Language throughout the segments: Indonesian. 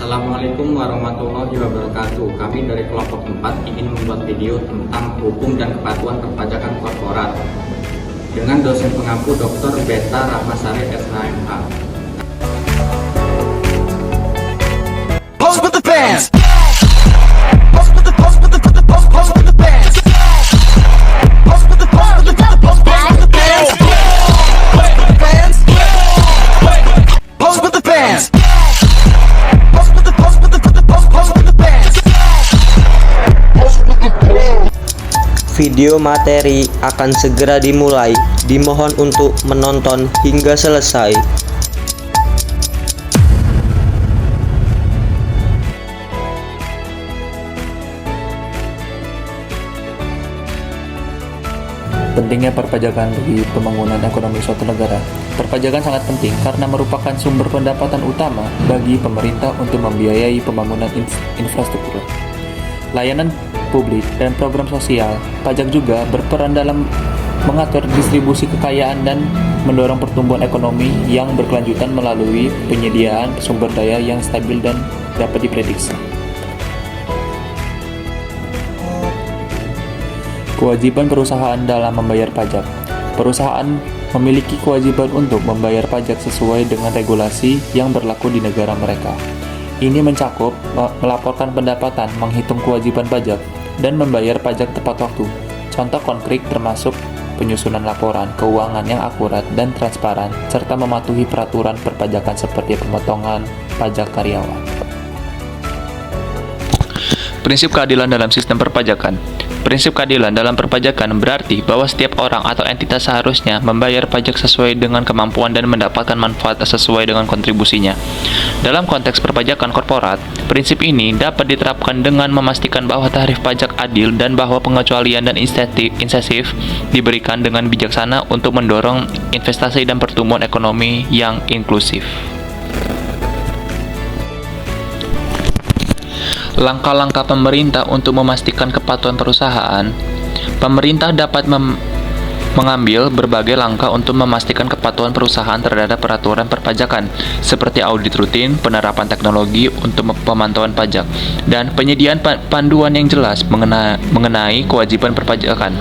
Assalamualaikum warahmatullahi wabarakatuh. Kami dari kelompok 4 ingin membuat video tentang hukum dan kepatuhan perpajakan korporat dengan dosen pengampu Dr. Beta Rahmasari SHMH. Pose with the bands. Video materi akan segera dimulai. Dimohon untuk menonton hingga selesai. Pentingnya perpajakan bagi pembangunan ekonomi suatu negara. Perpajakan sangat penting karena merupakan sumber pendapatan utama bagi pemerintah untuk membiayai pembangunan infrastruktur, layanan publik, dan program sosial. Pajak juga berperan dalam mengatur distribusi kekayaan dan mendorong pertumbuhan ekonomi yang berkelanjutan melalui penyediaan sumber daya yang stabil dan dapat diprediksi. Kewajiban perusahaan dalam membayar pajak. Perusahaan memiliki kewajiban untuk membayar pajak sesuai dengan regulasi yang berlaku di negara mereka. Ini mencakup melaporkan pendapatan, menghitung kewajiban pajak, dan membayar pajak tepat waktu. Contoh konkret termasuk penyusunan laporan keuangan yang akurat dan transparan, serta mematuhi peraturan perpajakan seperti pemotongan pajak karyawan. Prinsip keadilan dalam sistem perpajakan. Prinsip keadilan dalam perpajakan berarti bahwa setiap orang atau entitas seharusnya membayar pajak sesuai dengan kemampuan dan mendapatkan manfaat sesuai dengan kontribusinya. Dalam konteks perpajakan korporat, prinsip ini dapat diterapkan dengan memastikan bahwa tarif pajak adil dan bahwa pengecualian dan insentif diberikan dengan bijaksana untuk mendorong investasi dan pertumbuhan ekonomi yang inklusif. Langkah-langkah pemerintah untuk memastikan kepatuhan perusahaan. Pemerintah dapat mengambil berbagai langkah untuk memastikan kepatuhan perusahaan terhadap peraturan perpajakan, seperti audit rutin, penerapan teknologi untuk pemantauan pajak, dan penyediaan panduan yang jelas mengenai kewajiban perpajakan.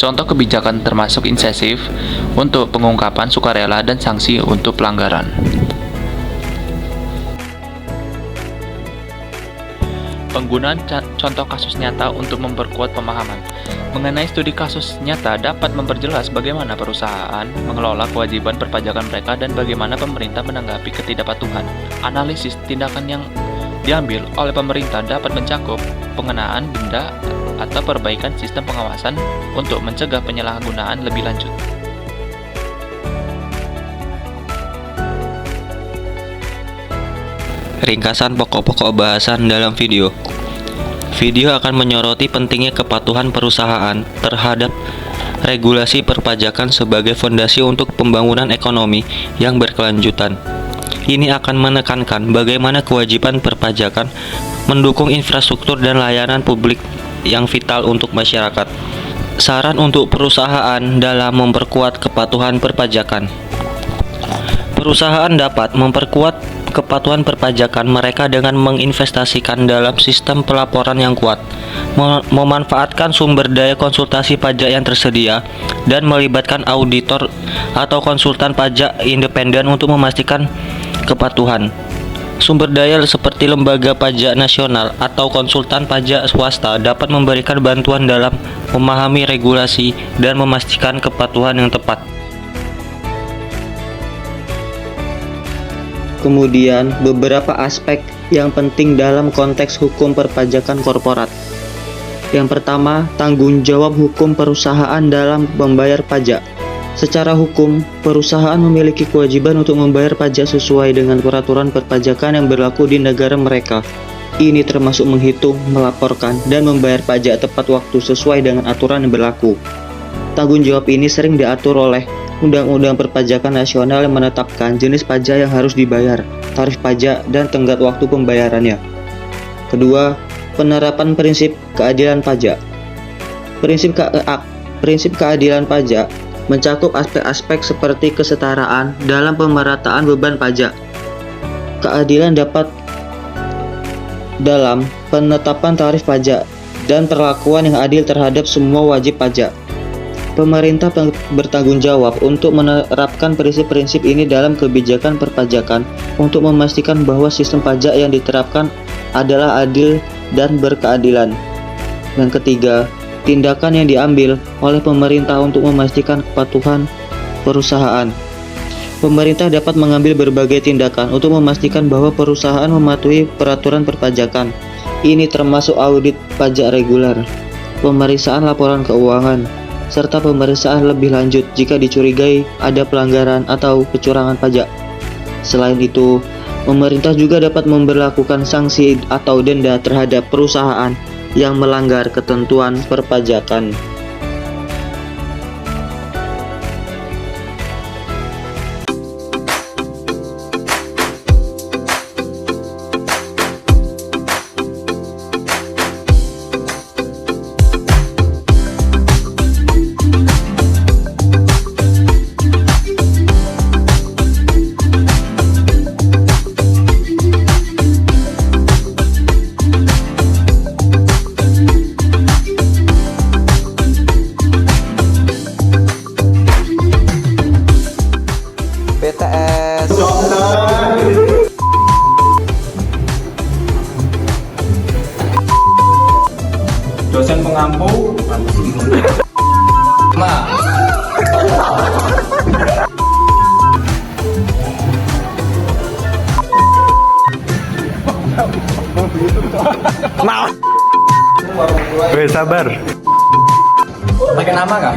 Contoh kebijakan termasuk insentif untuk pengungkapan sukarela dan sanksi untuk pelanggaran. Penggunaan contoh kasus nyata untuk memperkuat pemahaman. Mengenai studi kasus nyata dapat memperjelas bagaimana perusahaan mengelola kewajiban perpajakan mereka dan bagaimana pemerintah menanggapi ketidakpatuhan. Analisis tindakan yang diambil oleh pemerintah dapat mencakup pengenaan denda atau perbaikan sistem pengawasan untuk mencegah penyalahgunaan lebih lanjut. Ringkasan pokok-pokok bahasan dalam video. Video akan menyoroti pentingnya kepatuhan perusahaan terhadap regulasi perpajakan sebagai fondasi untuk pembangunan ekonomi yang berkelanjutan. Ini akan menekankan bagaimana kewajiban perpajakan mendukung infrastruktur dan layanan publik yang vital untuk masyarakat. Saran untuk perusahaan dalam memperkuat kepatuhan perpajakan. Perusahaan dapat memperkuat kepatuhan perpajakan mereka dengan menginvestasikan dalam sistem pelaporan yang kuat, memanfaatkan sumber daya konsultasi pajak yang tersedia, dan melibatkan auditor atau konsultan pajak independen untuk memastikan kepatuhan. Sumber daya seperti lembaga pajak nasional atau konsultan pajak swasta dapat memberikan bantuan dalam memahami regulasi dan memastikan kepatuhan yang tepat. Kemudian, beberapa aspek yang penting dalam konteks hukum perpajakan korporat. Yang pertama, tanggung jawab hukum perusahaan dalam membayar pajak. Secara hukum, perusahaan memiliki kewajiban untuk membayar pajak sesuai dengan peraturan perpajakan yang berlaku di negara mereka. Ini termasuk menghitung, melaporkan, dan membayar pajak tepat waktu sesuai dengan aturan yang berlaku. Tanggung jawab ini sering diatur oleh Undang-Undang Perpajakan Nasional yang menetapkan jenis pajak yang harus dibayar, tarif pajak, dan tenggat waktu pembayarannya. Kedua, penerapan prinsip keadilan pajak. Prinsip keadilan pajak mencakup aspek-aspek seperti kesetaraan dalam pemerataan beban pajak. Keadilan dapat dalam penetapan tarif pajak dan perlakuan yang adil terhadap semua wajib pajak. Pemerintah bertanggung jawab untuk menerapkan prinsip-prinsip ini dalam kebijakan perpajakan untuk memastikan bahwa sistem pajak yang diterapkan adalah adil dan berkeadilan. Yang ketiga, tindakan yang diambil oleh pemerintah untuk memastikan kepatuhan perusahaan. Pemerintah dapat mengambil berbagai tindakan untuk memastikan bahwa perusahaan mematuhi peraturan perpajakan. Ini termasuk audit pajak reguler, pemeriksaan laporan keuangan, serta pemeriksaan lebih lanjut jika dicurigai ada pelanggaran atau kecurangan pajak. Selain itu, pemerintah juga dapat memberlakukan sanksi atau denda terhadap perusahaan yang melanggar ketentuan perpajakan. BTS. Dosen pengampu. Weh, sabar. Pakai nama nggak?